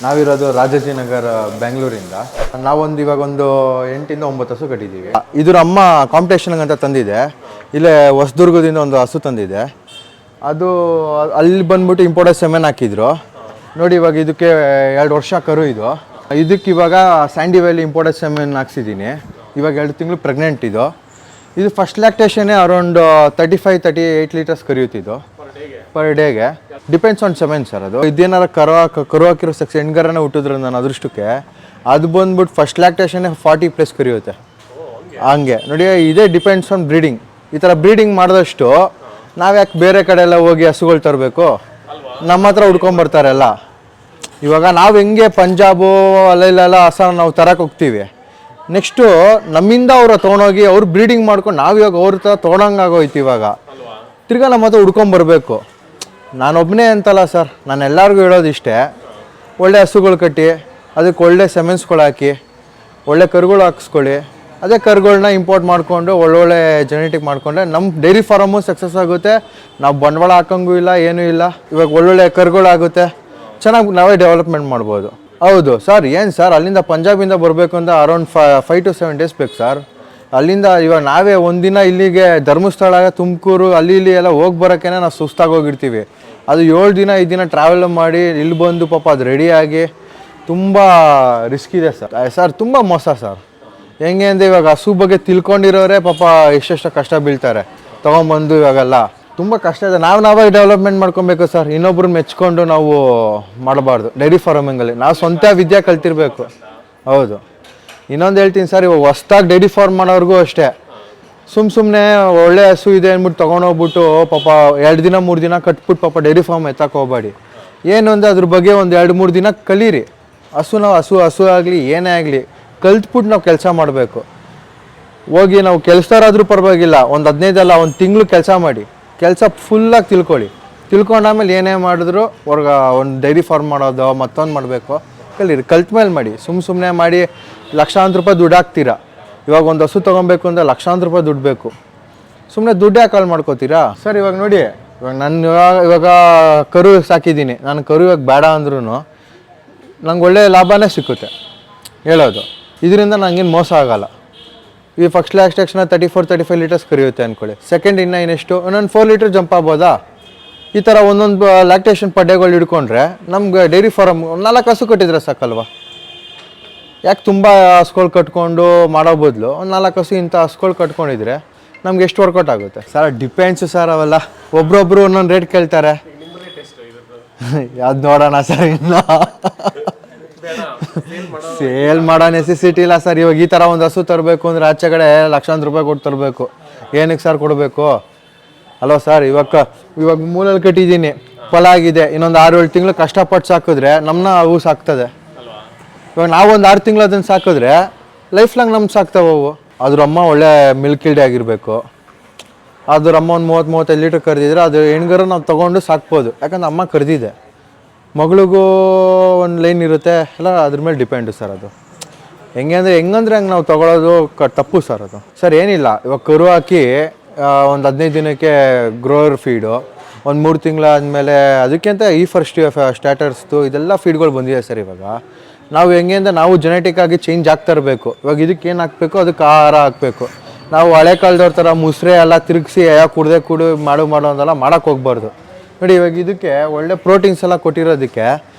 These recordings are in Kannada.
ನಾವಿರೋದು ರಾಜಾಜಿನಗರ ಬೆಂಗಳೂರಿಂದ. ನಾವೊಂದು ಇವಾಗೊಂದು 8 ಇಂದ 9 ಹಸು ಕಟ್ಟಿದ್ದೀವಿ. ಇದ್ರ ಅಮ್ಮ ಕಾಂಪಿಟೇಷನ್ಗೆ ಅಂತ ತಂದಿದೆ. ಇಲ್ಲೇ ಹೊಸದುರ್ಗದಿಂದ ಒಂದು ಹಸು ತಂದಿದೆ. ಅದು ಅಲ್ಲಿ ಬಂದ್ಬಿಟ್ಟು ಇಂಪೋರ್ಟೆಡ್ ಸೆಮೆನ್ ಹಾಕಿದ್ರು ನೋಡಿ. ಇವಾಗ ಇದಕ್ಕೆ 2 ವರ್ಷ ಕರು. ಇದಕ್ಕೆ ಇವಾಗ ಸ್ಯಾಂಡಿ ವ್ಯಾಲಿ ಇಂಪೋರ್ಟೆಡ್ ಸೆಮೆನ್ ಹಾಕ್ಸಿದ್ದೀನಿ. ಇವಾಗ 2 ತಿಂಗಳು ಪ್ರೆಗ್ನೆಂಟ್. ಇದು ಫಸ್ಟ್ ಲ್ಯಾಕ್ಟೇಷನ್ನೇ ಅರೌಂಡ್ 35-38 ಲೀಟರ್ಸ್ ಕರಿಯುತ್ತಿದ್ದು ಪರ್ ಡೇಗೆ. Depends on semen sir. ಅದು ಇದೇನಾರ ಕರು ಹಾಕಿರೋ ಸೆಕ್ಸ್ ಹೆಣ್ಗರನೇ ಹುಟ್ಟಿದ್ರೆ ನನ್ನ ಅದೃಷ್ಟಕ್ಕೆ ಅದು ಬಂದ್ಬಿಟ್ಟು ಫಸ್ಟ್ ಲ್ಯಾಕ್ಟೇಷನ್ನೇ 40+ ಕರಿಯುತ್ತೆ. ಹಂಗೆ ನೋಡಿ, ಇದೇ ಡಿಪೆಂಡ್ಸ್ ಆನ್ ಬ್ರೀಡಿಂಗ್. ಈ ಥರ ಬ್ರೀಡಿಂಗ್ ಮಾಡಿದಷ್ಟು ನಾವ್ಯಾಕೆ ಬೇರೆ ಕಡೆ ಎಲ್ಲ ಹೋಗಿ ಹಸುಗಳು ತರಬೇಕು? ನಮ್ಮ ಹತ್ರ ಹುಡ್ಕೊಂಬರ್ತಾರೆಲ್ಲ. ಇವಾಗ ನಾವು ಹೆಂಗೆ ಪಂಜಾಬು ಅಲ್ಲೆಲ್ಲ ಹಸ ನಾವು ತರಕ್ಕೆ ಹೋಗ್ತೀವಿ, ನೆಕ್ಸ್ಟು ನಮ್ಮಿಂದ ಅವ್ರ ತೊಗೊಂಡೋಗಿ ಅವ್ರು ಬ್ರೀಡಿಂಗ್ ಮಾಡ್ಕೊಂಡು ನಾವು ಇವಾಗ ಅವ್ರ ಥರ ತೊಗೊಂಡಂಗಾಗೋಯ್ತು. ಇವಾಗ ತಿರ್ಗಾ ನಮ್ಮ ಹತ್ರ ಹುಡ್ಕೊಂಬರ್ಬೇಕು. ನಾನೊಬ್ಬನೇ ಅಂತಲ್ಲ ಸರ್, ನಾನು ಎಲ್ಲರಿಗೂ ಹೇಳೋದಿಷ್ಟೇ, ಒಳ್ಳೆ ಹಸುಗಳು ಕಟ್ಟಿ ಅದಕ್ಕೆ ಒಳ್ಳೆ ಸೆಮೆನ್ಸ್ಗಳು ಹಾಕಿ ಒಳ್ಳೆ ಕರುಗಳು ಹಾಕಿಸ್ಕೊಳ್ಳಿ. ಅದೇ ಕರುಗಳನ್ನ ಇಂಪೋರ್ಟ್ ಮಾಡಿಕೊಂಡು ಒಳ್ಳೊಳ್ಳೆ ಜೆನೆಟಿಕ್ ಮಾಡಿಕೊಂಡ್ರೆ ನಮ್ಮ ಡೈರಿ ಫಾರಮು ಸಕ್ಸಸ್ ಆಗುತ್ತೆ. ನಾವು ಬಂಡವಾಳ ಹಾಕೋಂಗೂ ಇಲ್ಲ, ಏನೂ ಇಲ್ಲ. ಇವಾಗ ಒಳ್ಳೊಳ್ಳೆ ಕರುಗಳಾಗುತ್ತೆ, ಚೆನ್ನಾಗಿ ನಾವೇ ಡೆವಲಪ್ಮೆಂಟ್ ಮಾಡ್ಬೋದು. ಹೌದು ಸರ್. ಏನು ಸರ್, ಅಲ್ಲಿಂದ ಪಂಜಾಬಿಂದ ಬರಬೇಕು ಅಂತ ಅರೌಂಡ್ 5 to 7 ಡೇಸ್ ಬೇಕು ಸರ್. ಅಲ್ಲಿಂದ ಇವಾಗ ನಾವೇ ಒಂದಿನ ಇಲ್ಲಿಗೆ ಧರ್ಮಸ್ಥಳ, ತುಮಕೂರು ಅಲ್ಲಿ ಇಲ್ಲಿ ಎಲ್ಲ ಹೋಗಿ ಬರೋಕ್ಕೇ ನಾವು ಸುಸ್ತಾಗೋಗಿರ್ತೀವಿ. ಅದು 7 ದಿನ 5 ದಿನ ಟ್ರಾವೆಲ್ ಮಾಡಿ ಇಲ್ಲಿ ಬಂದು ಪಾಪ ಅದು ರೆಡಿಯಾಗಿ ತುಂಬ ರಿಸ್ಕ್ ಇದೆ ಸರ್. ತುಂಬ ಮೋಸ ಸರ್. ಹೆಂಗೆ ಅಂದರೆ ಇವಾಗ ಹಸು ಬಗ್ಗೆ ತಿಳ್ಕೊಂಡಿರೋರೇ ಪಾಪ ಎಷ್ಟೆಷ್ಟು ಕಷ್ಟ ಬೀಳ್ತಾರೆ ತೊಗೊಂಬಂದು. ಇವಾಗೆಲ್ಲ ತುಂಬ ಕಷ್ಟ ಇದೆ. ನಾವೇ ಡೆವಲಪ್ಮೆಂಟ್ ಮಾಡ್ಕೊಬೇಕು ಸರ್. ಇನ್ನೊಬ್ರು ಮೆಚ್ಕೊಂಡು ನಾವು ಮಾಡಬಾರ್ದು. ಡೈರಿ ಫಾರ್ಮಿಂಗಲ್ಲಿ ನಾವು ಸ್ವಂತ ವಿದ್ಯೆ ಕಲ್ತಿರ್ಬೇಕು. ಹೌದು. ಇನ್ನೊಂದು ಹೇಳ್ತೀನಿ ಸರ್, ಇವಾಗ ಹೊಸ್ದಾಗಿ ಡೈರಿ ಫಾರ್ಮ್ ಮಾಡೋರ್ಗೂ ಅಷ್ಟೇ, ಸುಮ್ಮನೆ ಒಳ್ಳೆ ಹಸು ಇದೆ ಅಂದ್ಬಿಟ್ಟು ತೊಗೊಂಡೋಗ್ಬಿಟ್ಟು ಪಾಪ 2 ದಿನ 3 ದಿನ ಕಟ್ಬಿಟ್ಟು ಪಾಪ ಡೈರಿ ಫಾರ್ಮ್ ಎತ್ತಕ್ಕೆ ಹೋಗಬೇಡಿ. ಏನು ಅಂದರೆ ಅದ್ರ ಬಗ್ಗೆ ಒಂದು 2-3 ದಿನ ಕಲೀರಿ. ಹಸು ಆಗಲಿ ಏನೇ ಆಗಲಿ ಕಲ್ತ್ಬಿಟ್ಟು ನಾವು ಕೆಲಸ ಮಾಡಬೇಕು. ಹೋಗಿ ನಾವು ಕೆಲಸದಾರಾದ್ರೂ ಪರವಾಗಿಲ್ಲ, ಒಂದು 15 ಅಲ್ಲ 1 ತಿಂಗಳು ಕೆಲಸ ಮಾಡಿ, ಕೆಲಸ ಫುಲ್ಲಾಗಿ ತಿಳ್ಕೊಂಡಾಮೇಲೆ ಏನೇ ಮಾಡಿದ್ರು ಹೊರ್ಗೆ ಒಂದು ಡೈರಿ ಫಾರ್ಮ್ ಮಾಡೋದು ಮತ್ತೊಂದು ಮಾಡಬೇಕು ಕಲೀರಿ. ಕಲ್ತ ಮೇಲೆ ಮಾಡಿ. ಸುಮ್ಮನೆ ಮಾಡಿ ಲಕ್ಷಾಂತರ ರೂಪಾಯಿ ದುಡ್ಡು ಹಾಕ್ತೀರಾ. ಇವಾಗ ಒಂದು ಹಸು ತೊಗೊಬೇಕು ಅಂದರೆ ಲಕ್ಷಾಂತರ ರೂಪಾಯಿ ದುಡ್ಡು ಬೇಕು. ಸುಮ್ಮನೆ ದುಡ್ಡು ಯಾಕೆ ಕಾಲ್ ಮಾಡ್ಕೋತೀರಾ ಸರ್? ಇವಾಗ ನೋಡಿ, ಇವಾಗ ಕರು ಸಾಕಿದ್ದೀನಿ. ನಾನು ಕರು ಇವಾಗ ಬೇಡ ಅಂದ್ರೂ ನಂಗೆ ಒಳ್ಳೆ ಲಾಭನೇ ಸಿಕ್ಕುತ್ತೆ ಹೇಳೋದು. ಇದರಿಂದ ನನಗೇನು ಮೋಸ ಆಗೋಲ್ಲ. ಈ ಫಸ್ಟ್ ಲ್ಯಾಕ್ಟೇಷನ್ 34-35 ಲೀಟರ್ಸ್ ಕರಿಯುತ್ತೆ ಅಂದ್ಕೊಳ್ಳಿ. ಸೆಕೆಂಡ್ ಇನ್ನೆಷ್ಟು ಇನ್ನೊಂದು 4 ಲೀಟರ್ ಜಂಪ್ ಆಗ್ಬೋದಾ? ಈ ಥರ ಒಂದೊಂದು ಲ್ಯಾಕ್ಟೇಷನ್ ಪಡ್ಡೆಗಳು ಹಿಡ್ಕೊಂಡ್ರೆ ನಮ್ಗೆ ಡೈರಿ ಫಾರಮ್ 4 ಹಸು ಕಟ್ಟಿದ್ರೆ ಸಾಕಲ್ವ? ಯಾಕೆ ತುಂಬ ಹಸುಗಳು ಕಟ್ಕೊಂಡು ಮಾಡೋ ಬದಲು ಒಂದು 4 ಹಸು ಇಂಥ ಹಸುಗಳು ಕಟ್ಕೊಂಡಿದ್ರೆ ನಮ್ಗೆ ಎಷ್ಟು ವರ್ಕೌಟ್ ಆಗುತ್ತೆ ಸರ್? Depends sir. ಅವೆಲ್ಲ ಒಬ್ರೊಬ್ರು ಒಂದೊಂದು ರೇಟ್ ಕೇಳ್ತಾರೆ. ಯಾವ್ದು ನೋಡೋಣ ಸರ್. ಇನ್ನು ಸೇಲ್ ಮಾಡೋ ನೆಸೆಸಿಟಿ ಇಲ್ಲ ಸರ್. ಇವಾಗ ಈ ಥರ ಒಂದು ಹಸು ತರಬೇಕು ಅಂದರೆ ಆಚೆ ಕಡೆ ಲಕ್ಷಾಂತರ ರೂಪಾಯಿ ಕೊಟ್ಟು ತರಬೇಕು. ಏನಕ್ಕೆ ಸರ್ ಕೊಡಬೇಕು ಅಲ್ವ ಸರ್? ಇವಾಗ ಮೂಲಲ್ಲಿ ಕಟ್ಟಿದ್ದೀನಿ, ಫಲ ಆಗಿದೆ. ಇನ್ನೊಂದು 6-7 ತಿಂಗಳು ಕಷ್ಟಪಟ್ಟು ಸಾಕಿದ್ರೆ ನಮ್ಮನ್ನ ಅವು ಸಾಕ್ತದೆ. ಇವಾಗ ನಾವೊಂದು 6 ತಿಂಗಳು ಅದನ್ನು ಸಾಕಿದ್ರೆ ಲೈಫ್ ಲಾಂಗ್ ನಮ್ಗೆ ಸಾಕ್ತಾವವು. ಅದ್ರ ಅಮ್ಮ ಒಳ್ಳೆ ಮಿಲ್ಕ್ ಇಲ್ಡೆ ಆಗಿರಬೇಕು. ಅದ್ರ ಅಮ್ಮ ಒಂದು 30-35 ಲೀಟರ್ ಕರೆದಿದ್ರೆ ಅದು ಹೆಣ್ಗರು ನಾವು ತೊಗೊಂಡು ಸಾಕ್ಬೋದು. ಯಾಕಂದ್ರೆ ಅಮ್ಮ ಕರೆದಿದೆ. ಮಗಳಿಗೂ ಒಂದು ಲೈನ್ ಇರುತ್ತೆ ಎಲ್ಲ, ಅದ್ರ ಮೇಲೆ ಡಿಪೆಂಡು ಸರ್. ಅದು ಹೆಂಗಂದ್ರೆ ನಾವು ತೊಗೊಳೋದು ತಪ್ಪು ಸರ್. ಅದು ಸರ್ ಏನಿಲ್ಲ, ಇವಾಗ ಕರು ಹಾಕಿ ಒಂದು 15 ದಿನಕ್ಕೆ ಗ್ರೋವರ್ ಫೀಡು, ಒಂದು 3 ತಿಂಗಳಾದಮೇಲೆ ಅದಕ್ಕಿಂತ ಫಸ್ಟ್ ಸ್ಟಾರ್ಟರ್ಸ್ದು ಇದೆಲ್ಲ ಫೀಡ್ಗಳು ಬಂದಿದೆ ಸರ್. ಇವಾಗ ನಾವು ಹೆಂಗೆ ಅಂದರೆ ನಾವು ಜೆನೆಟಿಕ್ಕಾಗಿ ಚೇಂಜ್ ಆಗ್ತಾ ಇರಬೇಕು. ಇವಾಗ ಇದಕ್ಕೆ ಏನು ಹಾಕಬೇಕು, ಅದಕ್ಕೆ ಆಹಾರ ಹಾಕಬೇಕು. ನಾವು ಹಳೆ ಕಾಲದವ್ರ ಥರ ಮುಸ್ರೆ ಎಲ್ಲ ತಿರುಗಿಸಿ ಕುಡು ಮಾಡು ಅಂತೆಲ್ಲ ಮಾಡೋಕ್ಕೆ ಹೋಗ್ಬಾರ್ದು ನೋಡಿ. ಇವಾಗ ಇದಕ್ಕೆ ಒಳ್ಳೆ ಪ್ರೋಟೀನ್ಸ್ ಎಲ್ಲ ಕೊಟ್ಟಿರೋದಕ್ಕೆ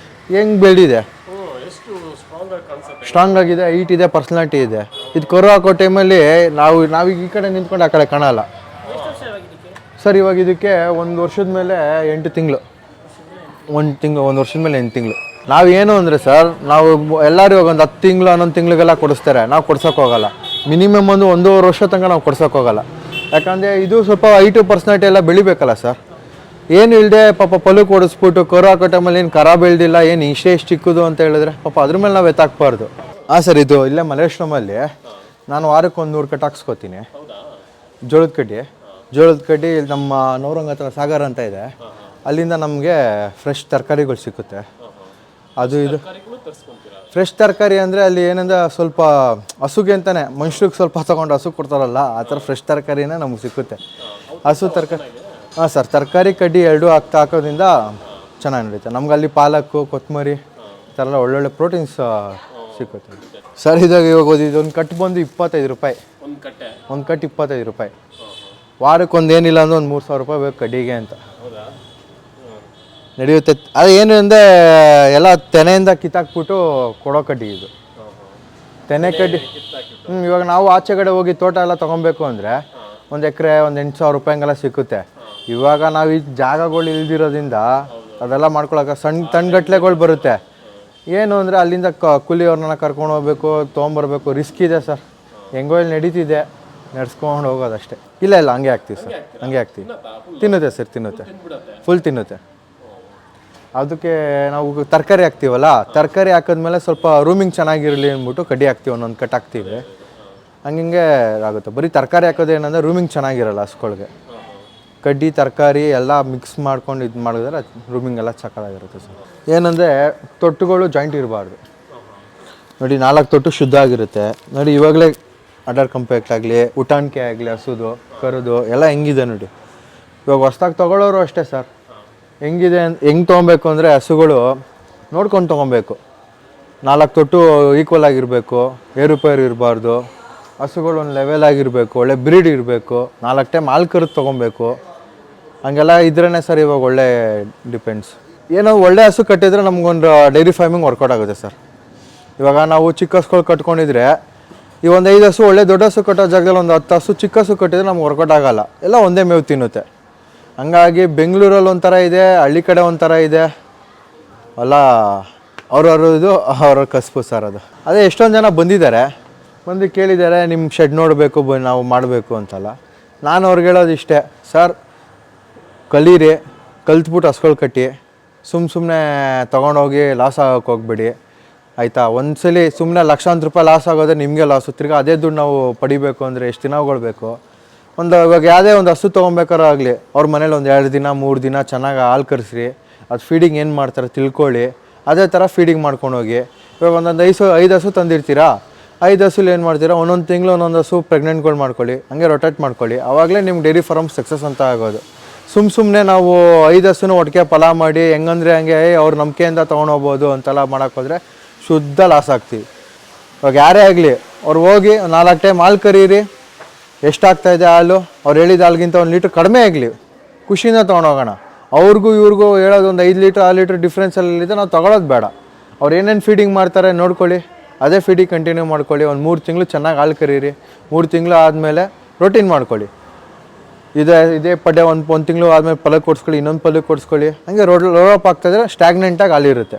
ಹೆಂಗೆ ಬೆಳೆದಿದೆ, ಸ್ಟ್ರಾಂಗ್ ಆಗಿದೆ, ಹೈಟ್ ಇದೆ, ಪರ್ಸನಾಲಿಟಿ ಇದೆ. ಇದು ಕರು ಹಾಕೋ ಟೈಮಲ್ಲಿ ನಾವೀಗ ಈ ಕಡೆ ನಿಂತ್ಕೊಂಡು ಆ ಕಡೆ ಕಾಣಲ್ಲ ಸರ್. ಇವಾಗ ಇದಕ್ಕೆ 1 ವರ್ಷದ ಮೇಲೆ 8 ತಿಂಗಳು, 1 ವರ್ಷದ ಮೇಲೆ 8 ತಿಂಗಳು. ನಾವೇನು ಅಂದರೆ ಸರ್, ನಾವು ಎಲ್ಲರೂ ಇವಾಗ ಒಂದು 10 ತಿಂಗಳು 11 ತಿಂಗಳಿಗೆಲ್ಲ ಕೊಡಿಸ್ತಾರೆ. ನಾವು ಕೊಡ್ಸೋಕ್ಕೋಗಲ್ಲ. ಮಿನಿಮಮ್ 1-1.5 ವರ್ಷ ತನಕ ನಾವು ಕೊಡ್ಸೋಕ್ಕೋಗಲ್ಲ. ಯಾಕಂದರೆ ಇದು ಸ್ವಲ್ಪ ಹೈಟು ಪರ್ಸನಾಲಿಟಿ ಎಲ್ಲ ಬೆಳಿಬೇಕಲ್ಲ ಸರ್. ಏನು ಇಲ್ಲದೆ ಪಾಪ ಪಲ್ಲು ಕೊಡಿಸ್ಬಿಟ್ಟು ಕರು ಹಾಕೋ ಟೈಮಲ್ಲಿ ಏನು ಕರ ಬೆಳೆದಿಲ್ಲ, ಏನು ಇಷ್ಟೇ ಚಿಕ್ಕದು ಅಂತ ಹೇಳಿದ್ರೆ ಪಾಪ ಅದ್ರ ಮೇಲೆ ನಾವು ಎತ್ತಾಕ್ಬಾರ್ದು. ಹಾಂ ಸರ್, ಇದು ಇಲ್ಲೇ ಮಲ್ಲೇಶ್ವರಮಲ್ಲಿ ನಾನು ವಾರಕ್ಕೆ 100 ಕಟ್ಟು ಹಾಕ್ಸ್ಕೊತೀನಿ. ಜೋಳದ ಕಡ್ಡಿ ಇಲ್ಲಿ ನಮ್ಮ ನವರಂಗ ಹತ್ರ ಸಾಗರ ಅಂತ ಇದೆ, ಅಲ್ಲಿಂದ ನಮಗೆ ಫ್ರೆಶ್ ತರಕಾರಿಗಳು ಸಿಕ್ಕುತ್ತೆ. ಅದು ಇದು ಫ್ರೆಶ್ ತರಕಾರಿ ಅಂದರೆ ಅಲ್ಲಿ ಏನಂದ್ರೆ ಸ್ವಲ್ಪ ಹಸುಗೆ ಅಂತಲೇ ಮನುಷ್ಯರಿಗೆ ಸ್ವಲ್ಪ ತೊಗೊಂಡು ಹಸು ಕೊಡ್ತಾರಲ್ಲ, ಆ ಥರ ಫ್ರೆಶ್ ತರಕಾರಿನೇ ನಮಗೆ ಸಿಕ್ಕುತ್ತೆ. ಹಸು ತರಕಾರಿ. ಹಾಂ ಸರ್, ತರಕಾರಿ ಕಡ್ಡಿ 2 ಹಾಕೋದ್ರಿಂದ ಚೆನ್ನಾಗಿ ನಡೀತೆ ನಮ್ಗೆ. ಅಲ್ಲಿ ಪಾಲಕ್ಕು, ಕೊತ್ತಂಬರಿ ಥರ ಎಲ್ಲ ಒಳ್ಳೊಳ್ಳೆ ಪ್ರೋಟೀನ್ಸ್ ಸಿಗುತ್ತೆ ಸರ್. ಇವಾಗ ಇದೊಂದು ಕಟ್ ಬಂದು 25 ರೂಪಾಯಿ. ಒಂದು ಕಟ್ 25 ರೂಪಾಯಿ. ವಾರಕ್ಕೊಂದು ಏನಿಲ್ಲ ಅಂದ್ರೆ ಒಂದು 3000 ರೂಪಾಯಿ ಬೇಕು ಕಡ್ಡಿಗೆ ಅಂತ ನಡೆಯುತ್ತೆ. ಅದು ಏನು ಅಂದರೆ ಎಲ್ಲ ತೆನೆಯಿಂದ ಕಿತ್ತಾಕ್ಬಿಟ್ಟು ಕೊಡೋ ಕಡ್ಡಿ ಇದು, ತೆನೆ ಕಡ್ಡಿ. ಇವಾಗ ನಾವು ಆಚೆ ಕಡೆ ಹೋಗಿ ತೋಟ ಎಲ್ಲ ತೊಗೊಬೇಕು ಅಂದರೆ ಒಂದು ಎಕರೆ ಒಂದು 8000 ರೂಪಾಯಿಗೆಲ್ಲ ಸಿಕ್ಕುತ್ತೆ. ಇವಾಗ ನಾವು ಈ ಜಾಗಗಳು ಇಲ್ದಿರೋದ್ರಿಂದ ಅದೆಲ್ಲ ಮಾಡ್ಕೊಳಕ್ಕೆ ಸಣ್ಣ ಗಟ್ಲೆಗಳು ಬರುತ್ತೆ. ಏನು ಅಂದರೆ ಅಲ್ಲಿಂದ ಕೂಲಿಯವ್ರನ್ನ ಕರ್ಕೊಂಡು ಹೋಗ್ಬೇಕು, ತೊಗೊಂಬರ್ಬೇಕು, ರಿಸ್ಕ್ ಇದೆ ಸರ್. ಹೆಂಗೋ ಇಲ್ಲಿ ನಡೀತಿದೆ, ನಡ್ಸ್ಕೊಂಡು ಹೋಗೋದಷ್ಟೇ. ಇಲ್ಲ ಹಂಗೆ ಹಾಕ್ತೀವಿ ಸರ್, ಹಂಗೆ ಹಾಕ್ತೀವಿ. ತಿನ್ನುತ್ತೆ ಸರ್, ತಿನ್ನುತ್ತೆ, ಫುಲ್ ತಿನ್ನುತ್ತೆ. ಅದಕ್ಕೆ ನಾವು ತರಕಾರಿ ಹಾಕ್ತೀವಲ್ಲ, ತರಕಾರಿ ಹಾಕಿದ್ಮೇಲೆ ಸ್ವಲ್ಪ ರೂಮಿಂಗ್ ಚೆನ್ನಾಗಿರಲಿ ಅಂದ್ಬಿಟ್ಟು ಕಡ್ಡಿ ಹಾಕ್ತೀವಿ, ಒಂದೊಂದು ಕಟ್ ಹಾಕ್ತೀವಿ. ಹಂಗೆ ಆಗುತ್ತೆ. ಬರೀ ತರಕಾರಿ ಹಾಕೋದೇನಂದರೆ ರೂಮಿಂಗ್ ಚೆನ್ನಾಗಿರಲ್ಲ ಹಸುಗಳಿಗೆ. ಕಡ್ಡಿ ತರಕಾರಿ ಎಲ್ಲ ಮಿಕ್ಸ್ ಮಾಡ್ಕೊಂಡು ಇದು ಮಾಡಿದ್ರೆ ರೂಮಿಂಗ್ ಎಲ್ಲ ಸಕ್ಕತ್ತಾಗಿರುತ್ತೆ ಸರ್. ಏನಂದರೆ ತೊಟ್ಟುಗಳು ಜಾಯಿಂಟ್ ಇರಬಾರ್ದು ನೋಡಿ. 4 ತೊಟ್ಟು ಶುದ್ಧ ಆಗಿರುತ್ತೆ ನೋಡಿ. ಇವಾಗಲೇ ಅಡರ್ ಕಂಪೆಕ್ಟ್ ಆಗಲಿ, ಊಟಾಣಿಕೆ ಆಗಲಿ, ಹಸುದು ಕರುದು ಎಲ್ಲ ಹೆಂಗಿದೆ ನೋಡಿ. ಇವಾಗ ಹೊಸ್ದಾಗಿ ತೊಗೊಳ್ಳೋರು ಅಷ್ಟೇ ಸರ್. ಹೆಂಗಿದೆ ಹೆಂಗೆ ತೊಗೊಬೇಕು ಅಂದರೆ ಹಸುಗಳು ನೋಡ್ಕೊಂಡು ತೊಗೊಬೇಕು. 4 ತೊಟ್ಟು ಈಕ್ವಲ್ ಆಗಿರಬೇಕು, ಏರುಪೇರು ಇರಬಾರ್ದು. ಹಸುಗಳು ಒಂದು ಲೆವೆಲ್ ಆಗಿರಬೇಕು, ಒಳ್ಳೆ ಬ್ರೀಡ್ ಇರಬೇಕು, 4 ಟೈಮ್ ಹಾಲು ಕರೆದು ತೊಗೊಬೇಕು. ಹಂಗೆಲ್ಲ ಇದ್ರೇ ಸರ್ ಇವಾಗ ಒಳ್ಳೆ ಡಿಪೆಂಡ್ಸ್. ಏನೋ ಒಳ್ಳೆ ಹಸು ಕಟ್ಟಿದರೆ ನಮಗೊಂದು ಡೈರಿ ಫಾರ್ಮಿಂಗ್ ವರ್ಕೌಟ್ ಆಗುತ್ತೆ ಸರ್. ಇವಾಗ ನಾವು ಚಿಕ್ಕ ಹಸುಗಳು ಕಟ್ಕೊಂಡಿದ್ರೆ ಈ ಒಂದು 5 ಹಸು ಒಳ್ಳೆ ದೊಡ್ಡ ಹಸು ಕಟ್ಟೋ ಜಾಗದಲ್ಲಿ ಒಂದು 10 ಹಸು ಚಿಕ್ಕ ಹಸು ಕಟ್ಟಿದ್ರೆ ನಮ್ಗೆ ವರ್ಕೌಟ್ ಆಗೋಲ್ಲ. ಎಲ್ಲ ಒಂದೇ ಮೇವು ತಿನ್ನುತ್ತೆ. ಹಂಗಾಗಿ ಬೆಂಗಳೂರಲ್ಲಿ ಒಂಥರ ಇದೆ, ಹಳ್ಳಿ ಕಡೆ ಒಂಥರ ಇದೆ. ಅಲ್ಲ ಅವ್ರವ್ರ ಇದು ಅವ್ರ ಕಸಬು ಸರ್ ಅದು. ಅದೇ ಎಷ್ಟೊಂದು ಜನ ಬಂದಿದ್ದಾರೆ, ಬಂದು ಕೇಳಿದ್ದಾರೆ ನಿಮ್ಮ ಶೆಡ್ ನೋಡಬೇಕು, ನಾವು ಮಾಡಬೇಕು ಅಂತಲ್ಲ. ನಾನು ಅವ್ರಿಗೆ ಹೇಳೋದು ಇಷ್ಟೇ ಸರ್, ಕಲೀರಿ, ಕಲ್ತ್ಬಿಟ್ಟು ಹಸುಗಳು ಕಟ್ಟಿ. ಸುಮ್ಮನೆ ತೊಗೊಂಡೋಗಿ ಲಾಸ್ ಆಗೋಕ್ಕೆ ಹೋಗ್ಬೇಡಿ ಆಯಿತಾ. ಒಂದ್ಸಲಿ ಸುಮ್ಮನೆ ಲಕ್ಷಾಂತರ ರೂಪಾಯಿ ಲಾಸ್ ಆಗೋದ್ರೆ ನಿಮಗೆ ಲಾಸು. ತಿರ್ಗಿ ಅದೇ ದುಡ್ಡು ನಾವು ಪಡಿಬೇಕು ಅಂದರೆ ಎಷ್ಟು ದಿನಗಳು ಬೇಕು. ಇವಾಗ ಯಾವುದೇ ಒಂದು ಹಸು ತೊಗೊಬೇಕಾದ್ರೂ ಆಗಲಿ, ಅವ್ರ ಮನೇಲಿ ಒಂದು 2 ದಿನ 3 ದಿನ ಚೆನ್ನಾಗಿ ಹಾಲು ಕರೆಸ್ರಿ. ಅದು ಫೀಡಿಂಗ್ ಏನು ಮಾಡ್ತಾರೆ ತಿಳ್ಕೊಳ್ಳಿ. ಅದೇ ಥರ ಫೀಡಿಂಗ್ ಮಾಡ್ಕೊಂಡೋಗಿ. ಇವಾಗ ಒಂದೊಂದು 5 ಹಸು ತಂದಿರ್ತೀರಾ, 5 ಹಸುಲಿ ಏನು ಮಾಡ್ತೀರಾ, ಒಂದೊಂದು ತಿಂಗಳು ಒಂದೊಂದು ಹಸು ಪ್ರೆಗ್ನೆಂಟ್ಗಳು ಮಾಡ್ಕೊಳ್ಳಿ. ಹಂಗೆ ರೊಟೇಟ್ ಮಾಡ್ಕೊಳ್ಳಿ. ಆವಾಗಲೇ ನಿಮ್ಗೆ ಡೈರಿ ಫಾರ್ಮ್ ಸಕ್ಸಸ್ ಅಂತ ಆಗೋದು. ಸುಮ್ಮನೆ ನಾವು 5 ಹಸುನ ಒಟ್ಟಿಗೆ ಫಲ ಮಾಡಿ ಹೆಂಗಂದರೆ ಹಂಗೆ ಅವ್ರ ನಂಬಿಕೆಯಿಂದ ತೊಗೊಂಡೋಗ್ಬೋದು ಅಂತೆಲ್ಲ ಮಾಡೋಕ್ಕೋದ್ರೆ ಶುದ್ಧ ಲಾಸ್ ಆಗ್ತೀವಿ. ಇವಾಗ ಯಾರೇ ಆಗಲಿ, ಅವ್ರು ಹೋಗಿ 4 ಟೈಮ್ ಹಾಲು ಕರೀರಿ. ಎಷ್ಟಾಗ್ತಾಯಿದೆ ಹಾಲು, ಅವ್ರು ಹೇಳಿದ ಹಾಲಿಗಿಂತ 1 ಲೀಟ್ರ್ ಕಡಿಮೆ ಆಗಲಿ, ಖುಷಿಯಿಂದ ತೊಗೊಂಡೋಗೋಣ. ಅವ್ರಿಗೂ ಇವ್ರಿಗೂ ಹೇಳೋದು ಒಂದು 5 ಲೀಟ್ರ್ 6 ಲೀಟ್ರ್ ಡಿಫ್ರೆನ್ಸಲ್ಲಿದೆ, ನಾವು ತೊಗೊಳೋದು ಬೇಡ. ಅವ್ರು ಏನೇನು ಫೀಡಿಂಗ್ ಮಾಡ್ತಾರೆ ನೋಡ್ಕೊಳ್ಳಿ, ಅದೇ ಫೀಡಿಂಗ್ ಕಂಟಿನ್ಯೂ ಮಾಡ್ಕೊಳ್ಳಿ. ಒಂದು 3 ತಿಂಗಳು ಚೆನ್ನಾಗಿ ಹಾಲು ಕರೀರಿ. 3 ತಿಂಗಳು ಆದಮೇಲೆ ರೋಟೀನ್ ಮಾಡ್ಕೊಳ್ಳಿ. ಇದೇ ಪಡ್ಡೆ ಒಂದು ತಿಂಗಳು ಆದಮೇಲೆ ಪಲ್ಯ ಕೊಡಿಸ್ಕೊಳ್ಳಿ, ಇನ್ನೊಂದು ಪಲ್ಯ ಕೊಡಿಸ್ಕೊಳ್ಳಿ. ಹಂಗೆ ರೋಡಪ್ ಆಗ್ತಾಯಿದ್ರೆ ಸ್ಟ್ಯಾಗ್ನೆಂಟಾಗಿ ಹಾಲಿರುತ್ತೆ.